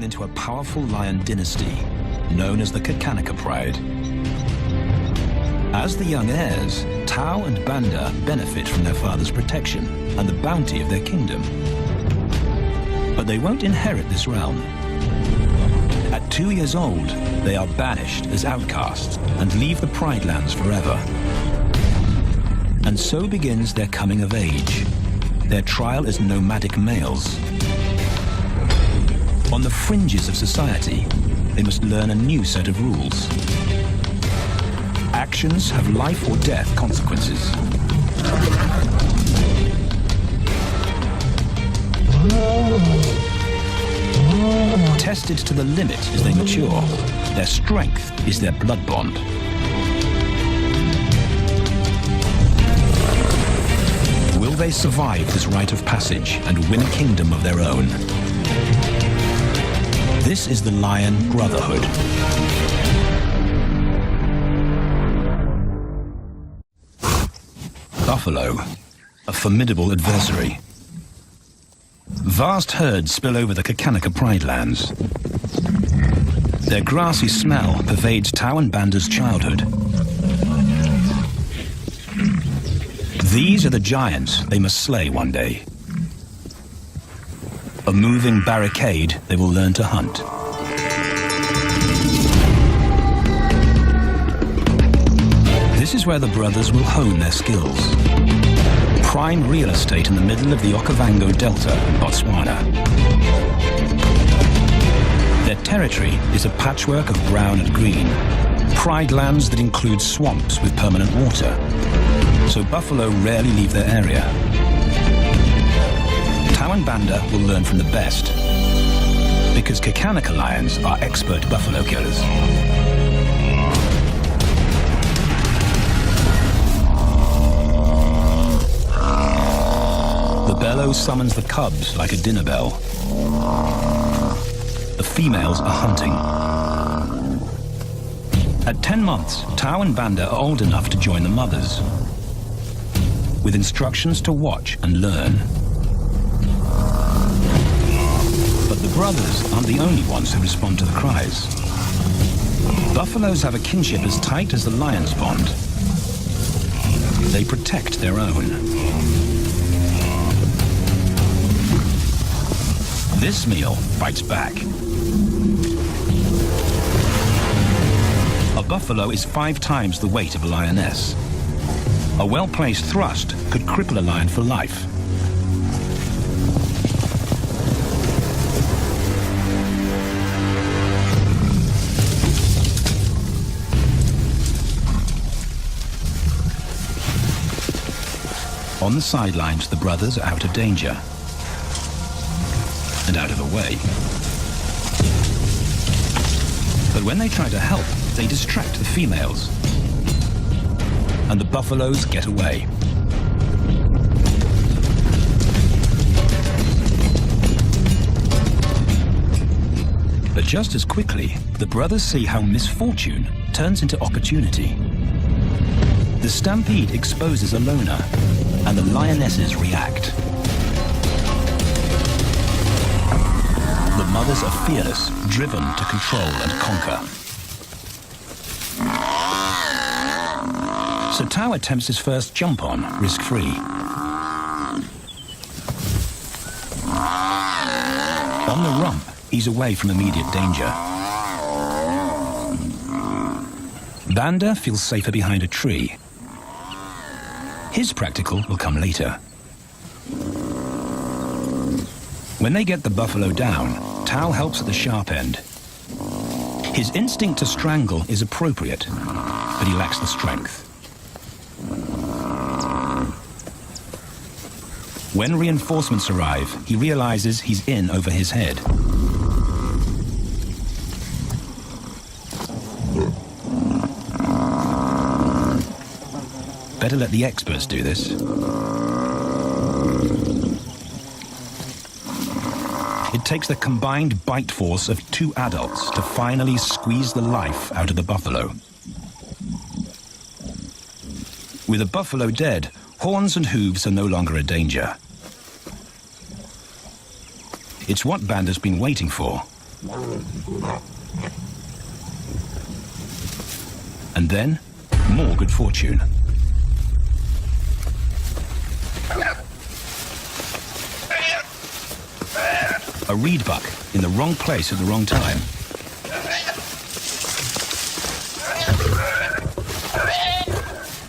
into a powerful lion dynasty known as the Xakanaka Pride. As the young heirs, Tau and Banda benefit from their father's protection and the bounty of their kingdom. But they won't inherit this realm. At 2 years old, they are banished as outcasts and leave the Pride lands forever. And so begins their coming of age, their trial as nomadic males. On the fringes of society, they must learn a new set of rules. Actions have life or death consequences. Tested to the limit as they mature, their strength is their blood bond. Will they survive this rite of passage and win a kingdom of their own? This is the Lion Brotherhood. Buffalo, a formidable adversary. Vast herds spill over the Xakanaka Pride lands. Their grassy smell pervades Tau and Banda's childhood. These are the giants they must slay one day. A moving barricade they will learn to hunt. This is where the brothers will hone their skills. Prime real estate in the middle of the Okavango Delta in Botswana. Their territory is a patchwork of brown and green, pride lands that include swamps with permanent water, so buffalo rarely leave their area. Tau and Banda will learn from the best, because Xakanaka lions are expert buffalo killers. The bellow summons the cubs like a dinner bell. The females are hunting. At 10 months, Tau and Banda are old enough to join the mothers, with instructions to watch and learn. But the brothers aren't the only ones who respond to the cries. Buffaloes have a kinship as tight as the lion's bond. They protect their own. This meal fights back. A buffalo is 5 times the weight of a lioness. A well-placed thrust could cripple a lion for life. On the sidelines, the brothers are out of danger and out of the way. But when they try to help, they distract the females, and the buffaloes get away. But just as quickly, the brothers see how misfortune turns into opportunity. The stampede exposes a loner, and the lionesses react. The mothers are fearless, driven to control and conquer. So Tau attempts his first jump on, risk-free. On the rump, he's away from immediate danger. Banda feels safer behind a tree. His practical will come later. When they get the buffalo down, Tau helps at the sharp end. His instinct to strangle is appropriate, but he lacks the strength. When reinforcements arrive, he realizes he's in over his head. Better let the experts do this. It takes the combined bite force of 2 adults to finally squeeze the life out of the buffalo. With a buffalo dead, horns and hooves are no longer a danger. It's what Banda's been waiting for, And then, more good fortune. A reed buck in the wrong place at the wrong time.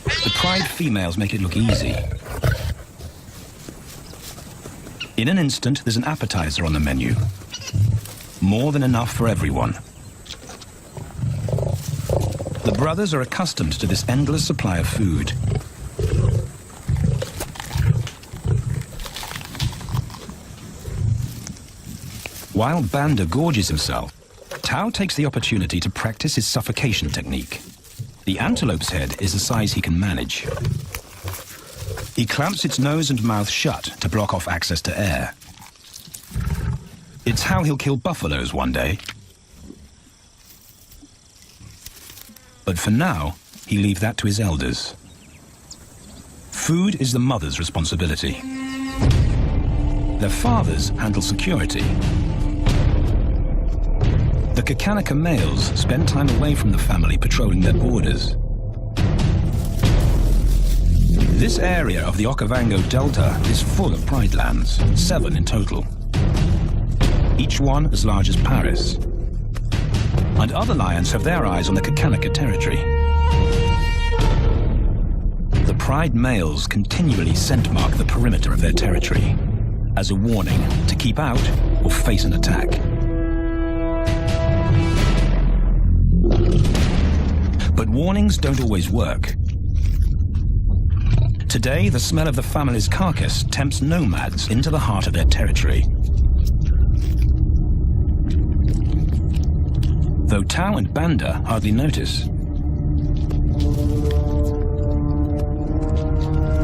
The pride females make it look easy. In an instant, there's an appetizer on the menu. More than enough for everyone. The brothers are accustomed to this endless supply of food. While Banda gorges himself, Tao takes the opportunity to practice his suffocation technique. The antelope's head is the size he can manage. He clamps its nose and mouth shut to block off access to air. It's how he'll kill buffaloes one day. But for now, he leaves that to his elders. Food is the mother's responsibility. Their fathers handle security. The Xakanaka males spend time away from the family patrolling their borders. This area of the Okavango Delta is full of pride lands, 7 in total. Each one as large as Paris. And other lions have their eyes on the Xakanaka territory. The pride males continually scent mark the perimeter of their territory as a warning to keep out or face an attack. But warnings don't always work. Today, the smell of the family's carcass tempts nomads into the heart of their territory. Though Tao and Banda hardly notice.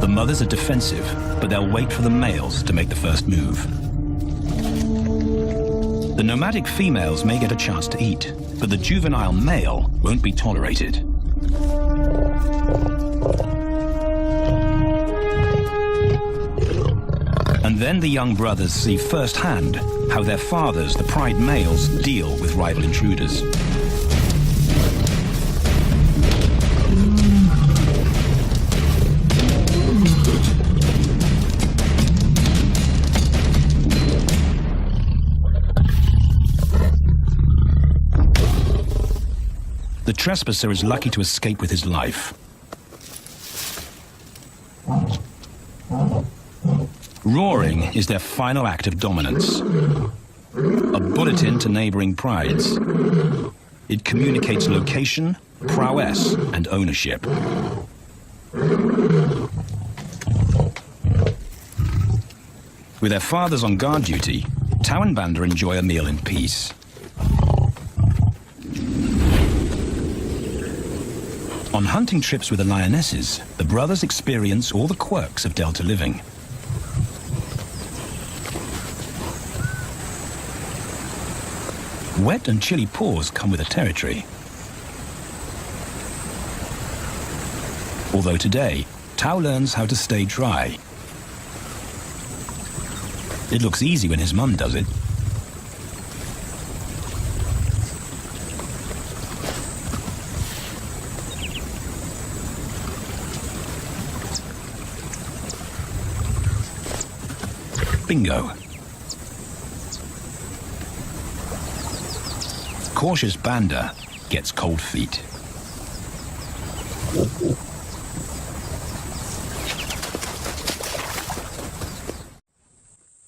The mothers are defensive, but they'll wait for the males to make the first move. The nomadic females may get a chance to eat, but the juvenile male won't be tolerated. And then the young brothers see firsthand how their fathers, the pride males, deal with rival intruders. The trespasser is lucky to escape with his life. Roaring is their final act of dominance. A bulletin to neighboring prides. It communicates location, prowess, and ownership. With their fathers on guard duty, Tao and Banda enjoy a meal in peace. On hunting trips with the lionesses, the brothers experience all the quirks of Delta living. Wet and chilly paws come with the territory. Although today, Tao learns how to stay dry. It looks easy when his mum does it. Bingo. Cautious Banda gets cold feet.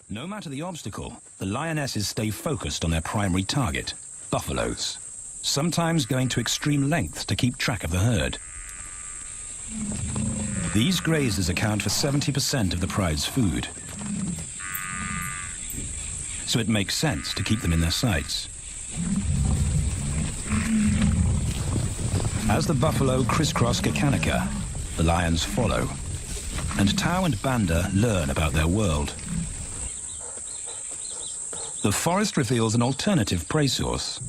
No matter the obstacle, the lionesses stay focused on their primary target, buffaloes, sometimes going to extreme lengths to keep track of the herd. These grazers account for 70% of the pride's food. So it makes sense to keep them in their sights. As the buffalo crisscross Xakanaka, the lions follow, and Tao and Banda learn about their world. The forest reveals an alternative prey source.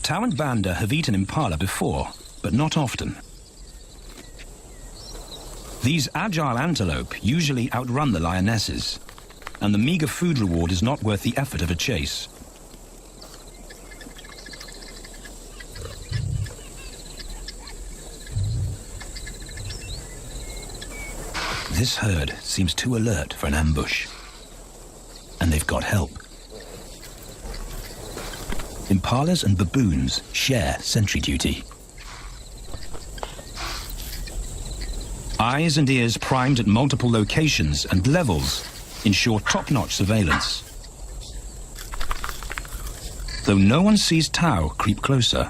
Tao and Banda have eaten impala before, but not often. These agile antelope usually outrun the lionesses, and the meager food reward is not worth the effort of a chase. This herd seems too alert for an ambush, and they've got help. Impalas and baboons share sentry duty. Eyes and ears primed at multiple locations and levels ensure top-notch surveillance. Though no one sees Tau creep closer.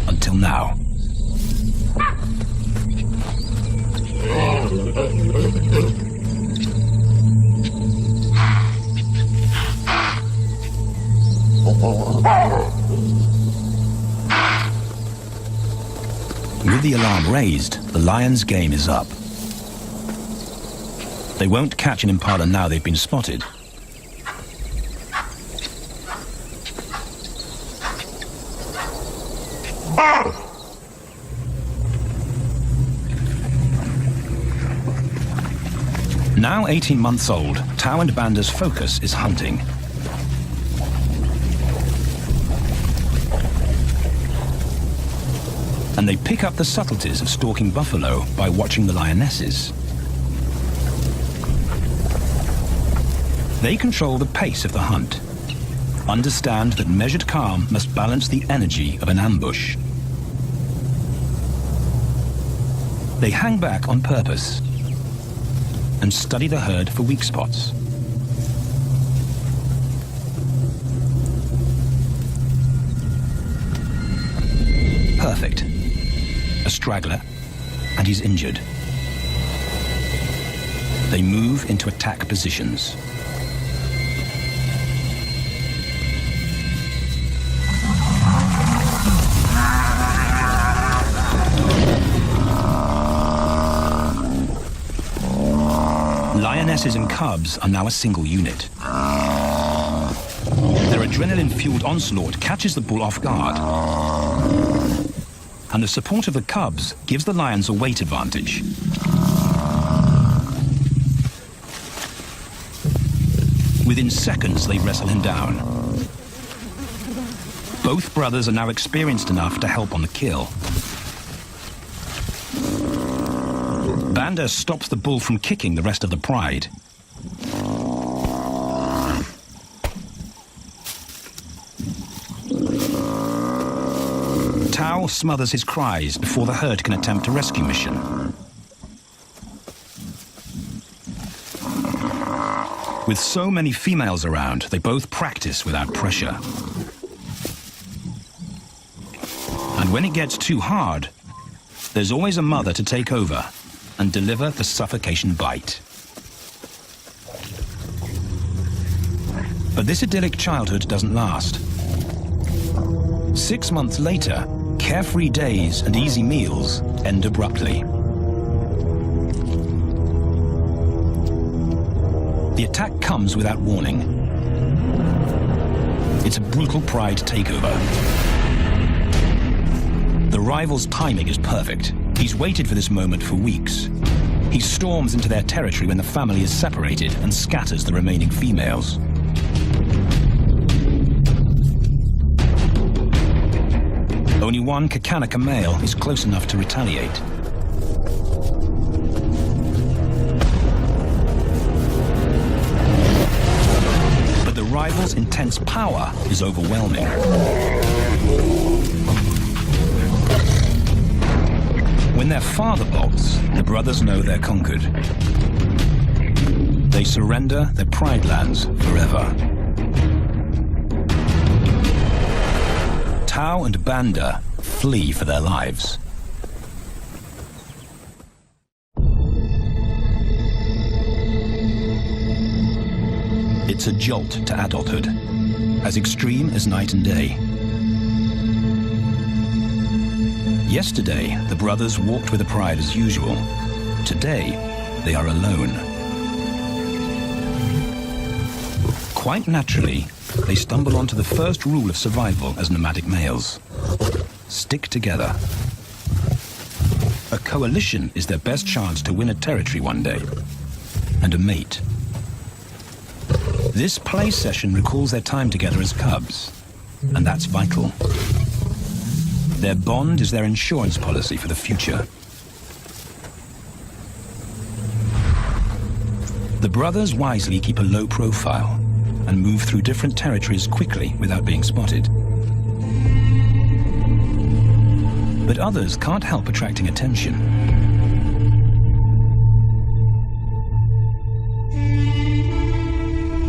Until now. With the alarm raised, the lion's game is up. They won't catch an impala now they've been spotted. Now 18 months old, Tau and Banda's focus is hunting. And they pick up the subtleties of stalking buffalo by watching the lionesses. They control the pace of the hunt, understand that measured calm must balance the energy of an ambush. They hang back on purpose and study the herd for weak spots. Perfect. A straggler, and he's injured. They move into attack positions. Lionesses and cubs are now a single unit. Their adrenaline-fueled onslaught catches the bull off guard. And the support of the cubs gives the lions a weight advantage. Within seconds, they wrestle him down. Both brothers are now experienced enough to help on the kill. Banda stops the bull from kicking the rest of the pride. Tau smothers his cries before the herd can attempt a rescue mission. With so many females around, they both practice without pressure. And when it gets too hard, there's always a mother to take over and deliver the suffocation bite. But this idyllic childhood doesn't last. 6 months later, carefree days and easy meals end abruptly. The attack comes without warning. It's a brutal pride takeover. The rival's timing is perfect. He's waited for this moment for weeks. He storms into their territory when the family is separated and scatters the remaining females. Only one Xakanaka male is close enough to retaliate. But the rival's intense power is overwhelming. When their father bolts, the brothers know they're conquered. They surrender their pride lands forever. Tau and Banda flee for their lives. It's a jolt to adulthood, as extreme as night and day. Yesterday, the brothers walked with the pride as usual. Today, they are alone. Quite naturally, they stumble onto the first rule of survival as nomadic males. stick together. A coalition is their best chance to win a territory one day, and a mate. This play session recalls their time together as cubs, and that's vital. Their bond is their insurance policy for the future. The brothers wisely keep a low profile and move through different territories quickly without being spotted. But others can't help attracting attention.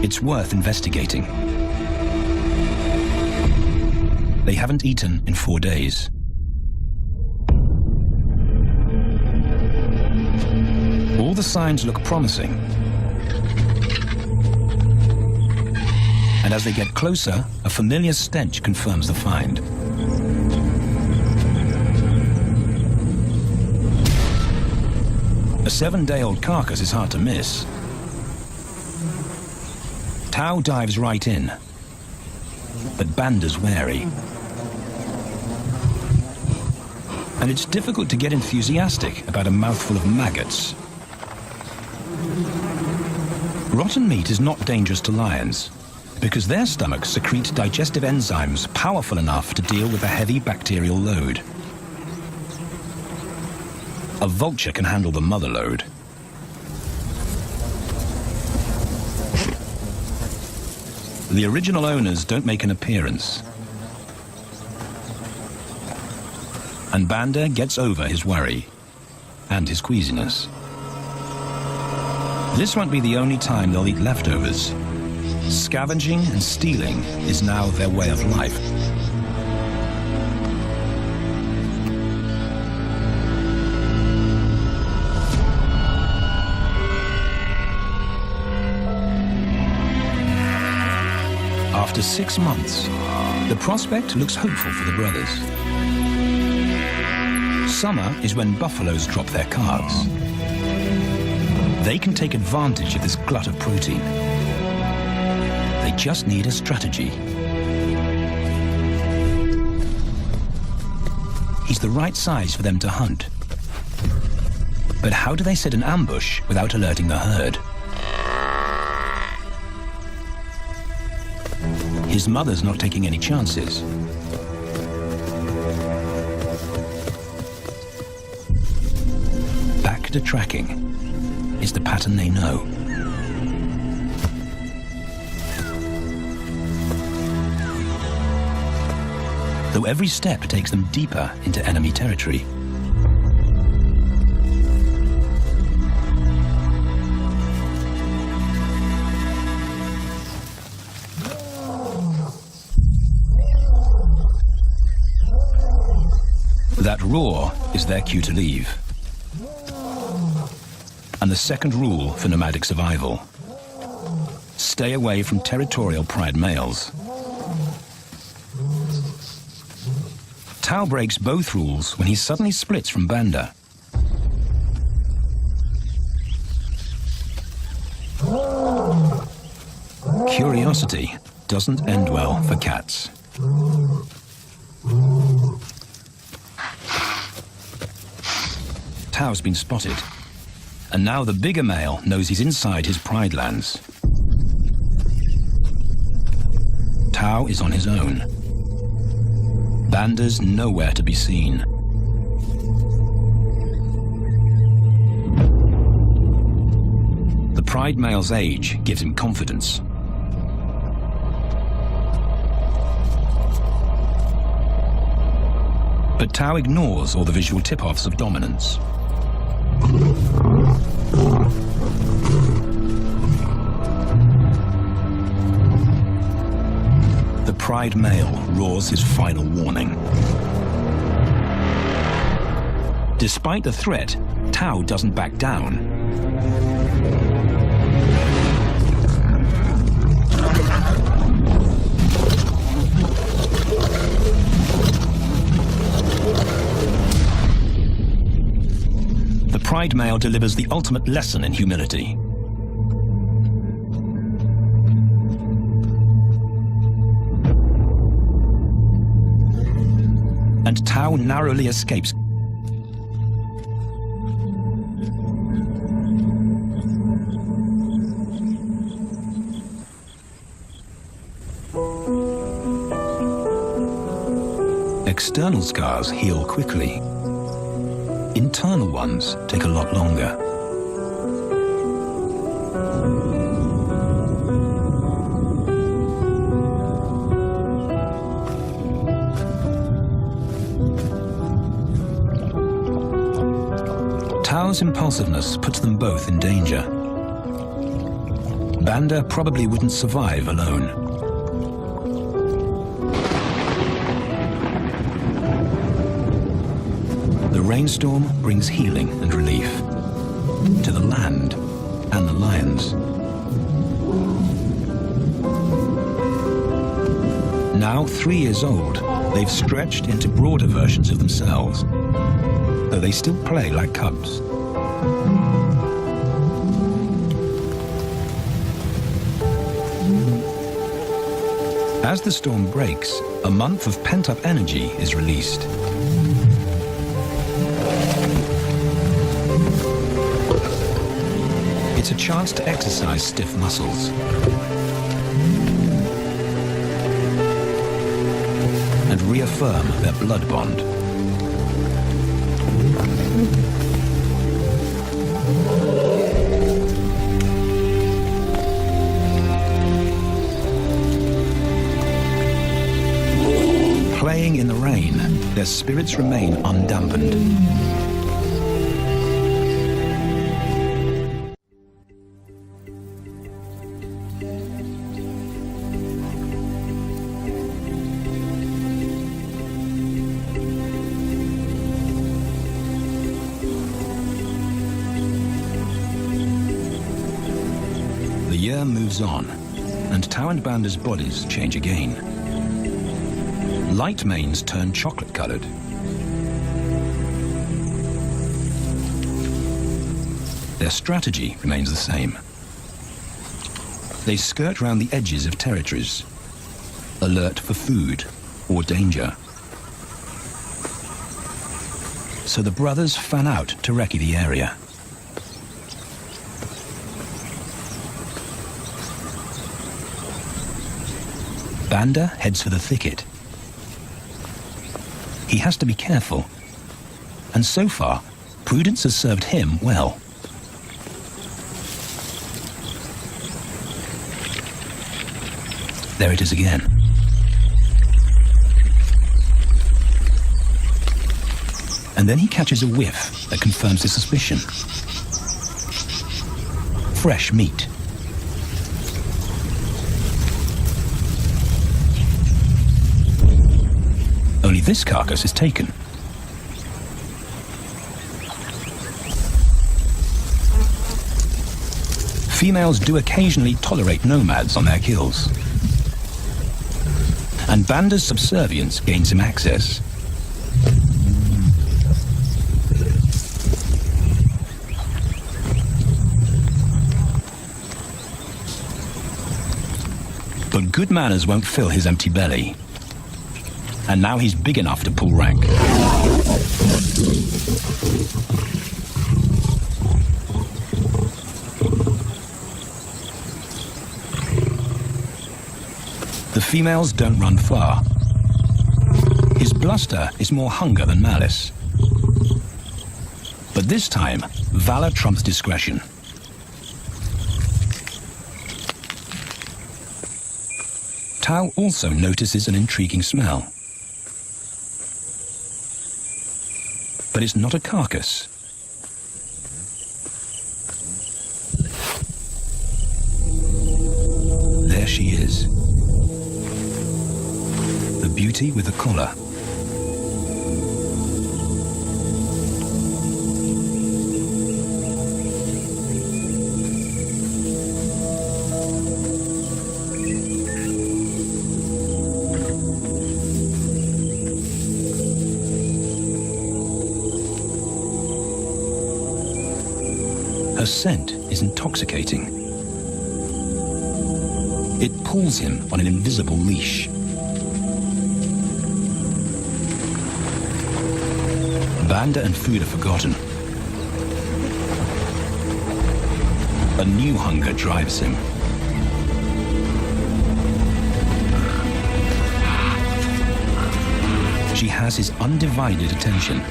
It's worth investigating. They haven't eaten in 4 days. All the signs look promising. And as they get closer, a familiar stench confirms the find. A 7-day-old carcass is hard to miss. Tao dives right in, but Banda's wary. And it's difficult to get enthusiastic about a mouthful of maggots. Rotten meat is not dangerous to lions, because their stomachs secrete digestive enzymes powerful enough to deal with a heavy bacterial load. A vulture can handle the mother load. The original owners don't make an appearance. And Banda gets over his worry and his queasiness. This won't be the only time they'll eat leftovers. Scavenging and stealing is now their way of life. After 6 months, the prospect looks hopeful for the brothers. Summer is when buffaloes drop their calves. They can take advantage of this glut of protein. They just need a strategy. He's the right size for them to hunt. But how do they set an ambush without alerting the herd? His mother's not taking any chances. Back to tracking is the pattern they know. Though every step takes them deeper into enemy territory. That roar is their cue to leave. And the second rule for nomadic survival: stay away from territorial pride males. Tao breaks both rules when he suddenly splits from Banda. Curiosity doesn't end well for cats. Tao's been spotted, and now the bigger male knows he's inside his pride lands. Tao is on his own. Banda's nowhere to be seen. The pride male's age gives him confidence. But Tao ignores all the visual tip-offs of dominance. The pride male roars his final warning. Despite the threat, Tao doesn't back down. The pride male delivers the ultimate lesson in humility. And Tau narrowly escapes. External scars heal quickly. Internal ones take a lot longer. Tau's impulsiveness puts them both in danger. Banda probably wouldn't survive alone. The rainstorm brings healing and relief to the land and the lions. Now 3 years old, they've stretched into broader versions of themselves, though they still play like cubs. As the storm breaks, a month of pent-up energy is released. It's a chance to exercise stiff muscles and reaffirm their blood bond. Playing in the rain, their spirits remain undampened. The year moves on, and Tau and Banda's bodies change again. Light manes turn chocolate-colored. Their strategy remains the same. They skirt round the edges of territories, alert for food or danger. So the brothers fan out to recce the area. Banda heads for the thicket. He has to be careful, and so far, prudence has served him well. There it is again. And then he catches a whiff that confirms his suspicion. Fresh meat. Only this carcass is taken. Females do occasionally tolerate nomads on their kills, and Banda's subservience gains him access. But good manners won't fill his empty belly. And now he's big enough to pull rank. The females don't run far. His bluster is more hunger than malice. But this time, valor trumps discretion. Tau also notices an intriguing smell. But it's not a carcass. There she is. The beauty with the collar. Her scent is intoxicating. It pulls him on an invisible leash. Banda and food are forgotten. A new hunger drives him. She has his undivided attention.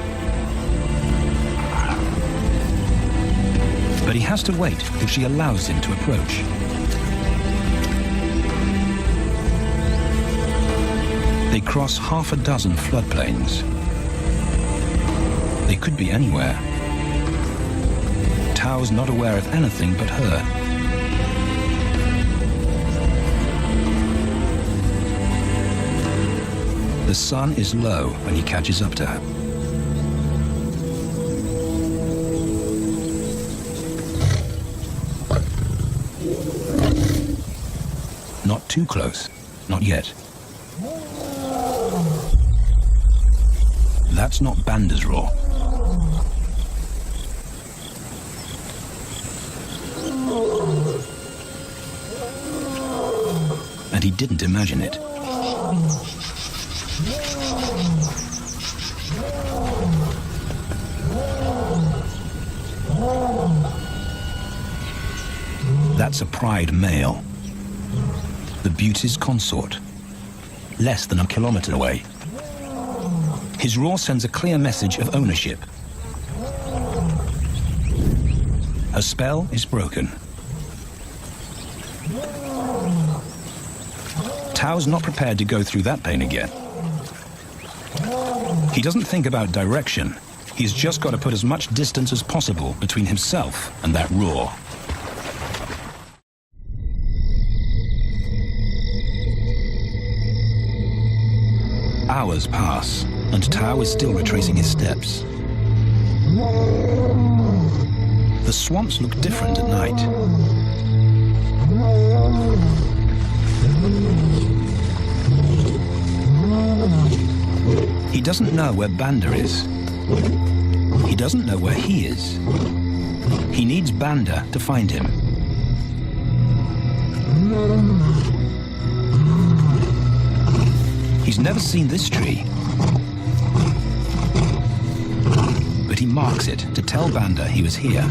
But he has to wait till she allows him to approach. They cross half a dozen floodplains. They could be anywhere. Tao's not aware of anything but her. The sun is low when he catches up to her. Not too close, not yet. That's not Banda's roar. And he didn't imagine it. That's a pride male. The beauty's consort. Less than a kilometer away. His roar sends a clear message of ownership. Her spell is broken. Tao's not prepared to go through that pain again. He doesn't think about direction. He's just got to put as much distance as possible between himself and that roar. Hours pass, and Tao is still retracing his steps. The swamps look different at night. He doesn't know where Banda is. He doesn't know where he is. He needs Banda to find him. He's never seen this tree. But he marks it to tell Banda he was here.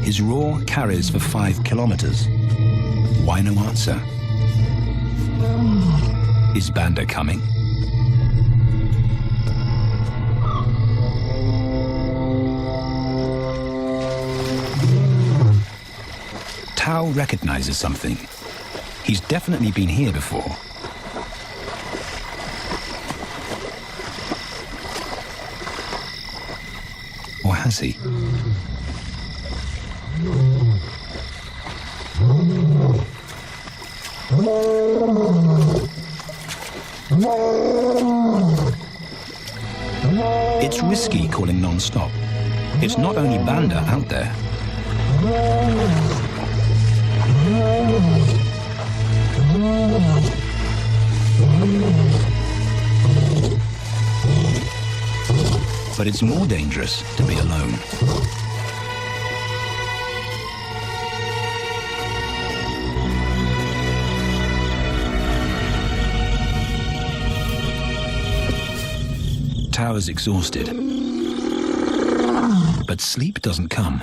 His roar carries for 5 kilometers. Why no answer? Is Banda coming? Tao recognizes something. He's definitely been here before. Or has he? It's risky calling non-stop. It's not only Banda out there. But it's more dangerous to be alone. Tao is exhausted, but sleep doesn't come.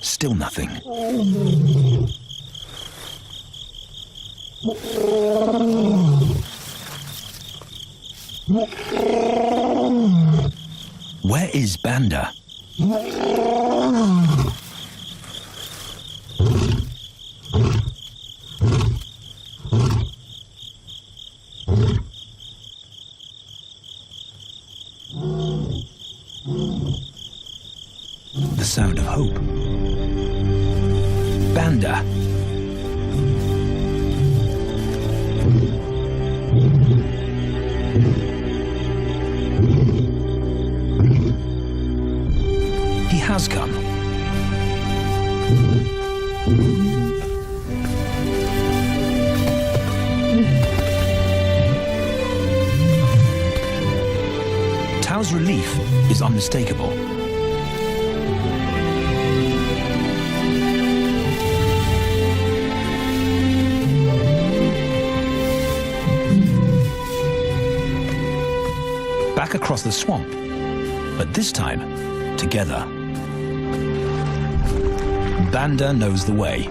Still nothing. Where is Banda? The sound of hope. Banda. has come. Tao's relief is unmistakable. Back across the swamp, but this time, together. Banda knows the way.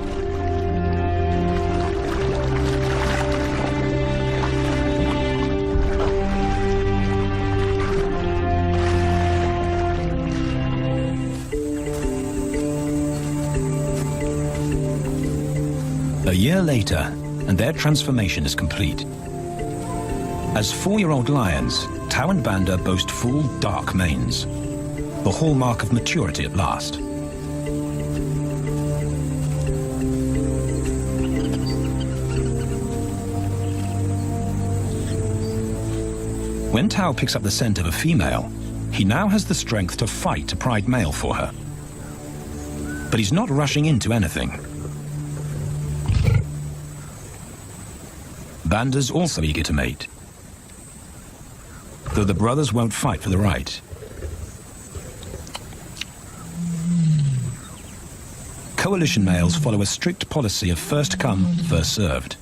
A year later, and their transformation is complete. As 4-year-old lions, Tao and Banda boast full, dark manes, the hallmark of maturity at last. When Tao picks up the scent of a female, he now has the strength to fight a pride male for her. But he's not rushing into anything. Banda's also eager to mate, though the brothers won't fight for the right. Coalition males follow a strict policy of first come, first served.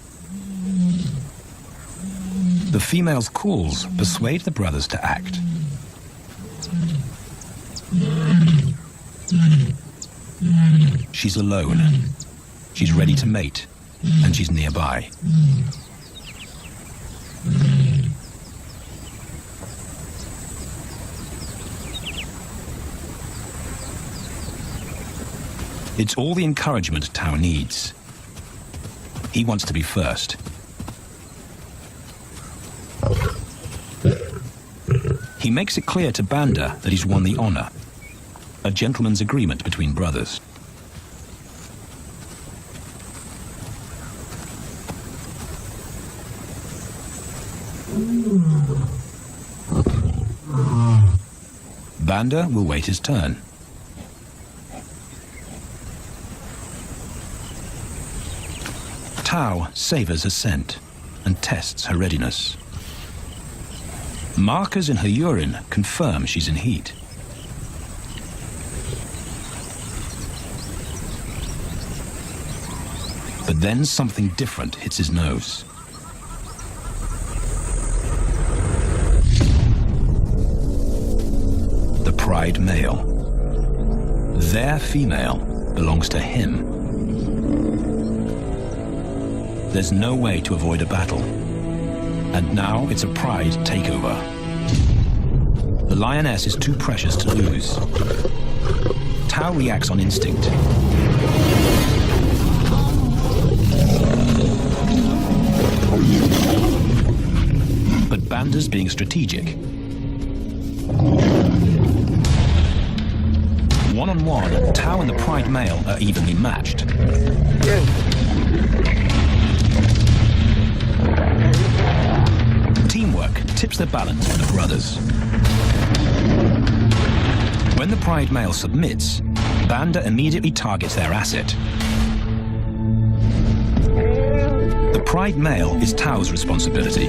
The female's calls persuade the brothers to act. She's alone. She's ready to mate, and she's nearby. It's all the encouragement Tao needs. He wants to be first. He makes it clear to Banda that he's won the honor, a gentleman's agreement between brothers. Banda will wait his turn. Tao savors her scent and tests her readiness. Markers in her urine confirm she's in heat. But then something different hits his nose. The pride male. Their female belongs to him. There's no way to avoid a battle. And now it's a pride takeover. The lioness is too precious to lose. Tao reacts on instinct. But Banda's being strategic. One-on-one, Tao and the pride male are evenly matched. Teamwork tips the balance for the brothers. When the pride male submits, Banda immediately targets their asset. The pride male is Tao's responsibility.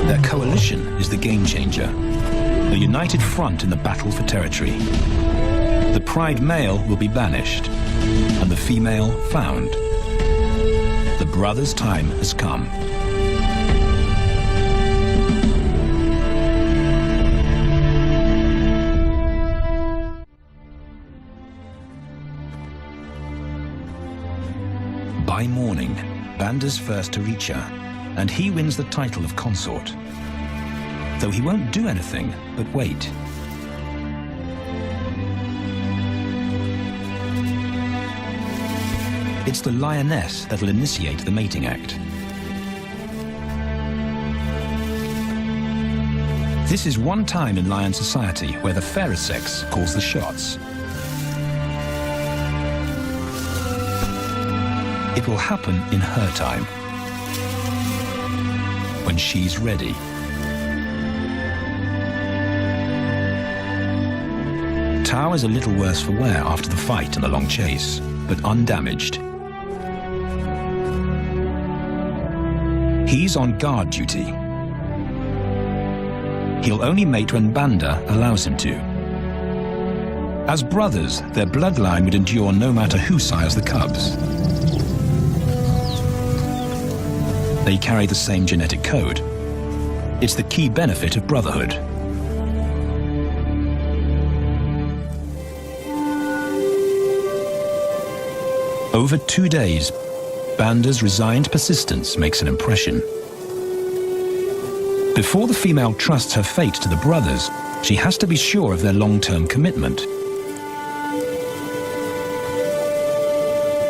Their coalition is the game changer, a united front in the battle for territory. The pride male will be banished, and the female found. The brothers' time has come. By morning, Banda's first to reach her, and he wins the title of consort. Though he won't do anything but wait. It's the lioness that'll initiate the mating act. This is one time in lion society where the fairer sex calls the shots. It will happen in her time, when she's ready. Tao is a little worse for wear after the fight and the long chase, but undamaged. He's on guard duty. He'll only mate when Banda allows him to. As brothers, their bloodline would endure no matter who sires the cubs. They carry the same genetic code. It's the key benefit of brotherhood. Over 2 days, Banda's resigned persistence makes an impression. Before the female trusts her fate to the brothers, she has to be sure of their long-term commitment.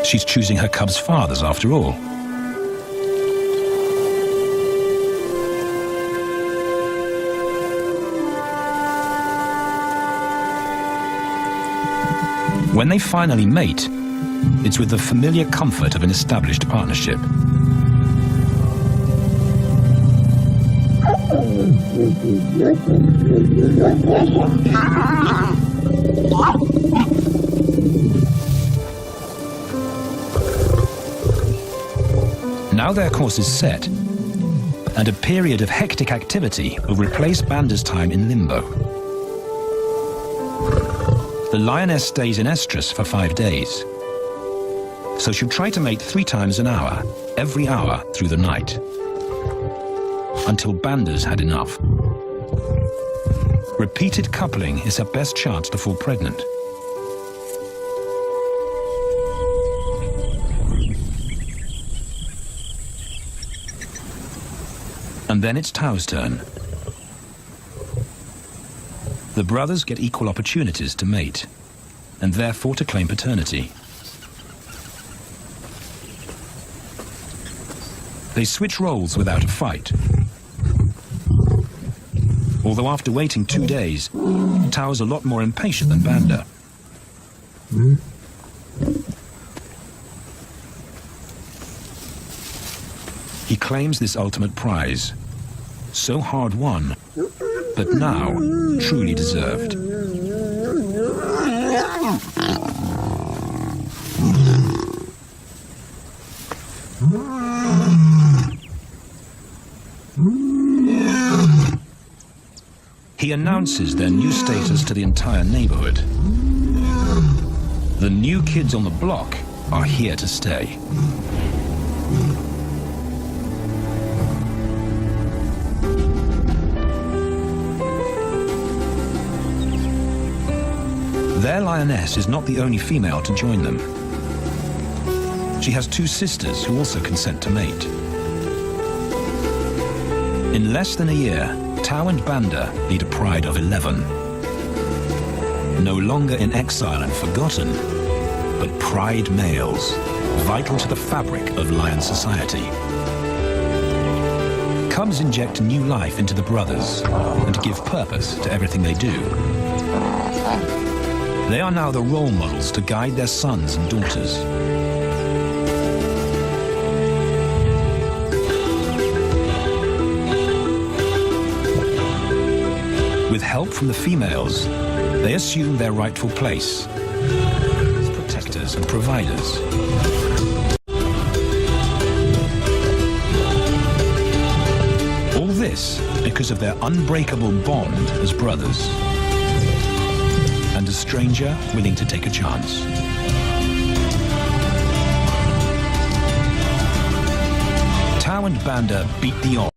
She's choosing her cubs' fathers after all. When they finally mate, it's with the familiar comfort of an established partnership. Now their course is set, and a period of hectic activity will replace Banda's time in limbo. The lioness stays in estrus for 5 days, so she'll try to mate 3 times an hour, every hour through the night, until Banda's had enough. Repeated coupling is her best chance to fall pregnant. And then it's Tao's turn. The brothers get equal opportunities to mate, and therefore to claim paternity. They switch roles without a fight. Although after waiting 2 days, Tao's a lot more impatient than Banda. He claims this ultimate prize, so hard won, but now truly deserved. He announces their new status to the entire neighborhood. The new kids on the block are here to stay. Their lioness is not the only female to join them. She has 2 sisters who also consent to mate. In less than a year, Tao and Banda lead a pride of 11. No longer in exile and forgotten, but pride males, vital to the fabric of lion society. Cubs inject new life into the brothers and give purpose to everything they do. They are now the role models to guide their sons and daughters. With help from the females, they assume their rightful place as protectors and providers. All this because of their unbreakable bond as brothers. And a stranger willing to take a chance. Tao and Banda beat the odds.